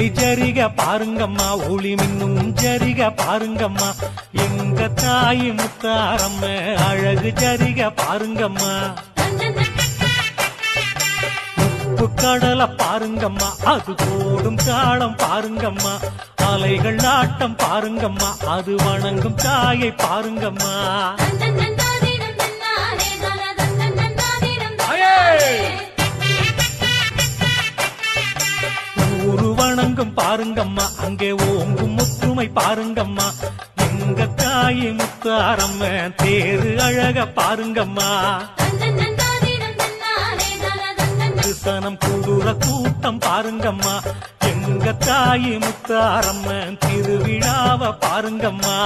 வெள்ளி ஜரிக பாருங்கம்மா, ஒளி மின்னும் ஜரிக பாருங்கம்மா, எங்க தாய் முத்தாரம்ம அழகு ஜரிக பாருங்கம்மா. உப்பு கடலை பாருங்கம்மா, அது போடும் தாளம் பாருங்கம்மா, அலைகள் ஆட்டம் பாருங்கம்மா, அது வணங்கும் தாயை பாருங்கம்மா. ஊரு வணங்கும் பாருங்கம்மா, அங்கே ஓங்கும் முத்துமை பாருங்கம்மா, எங்க தாய் முத்தாரம்ம தேரு அழக பாருங்கம்மா. சனம் கூடுற கூட்டம் பாருங்கம்மா, எங்க தாய் முத்தாரம்ம திருவிழாவ பாருங்கம்மா.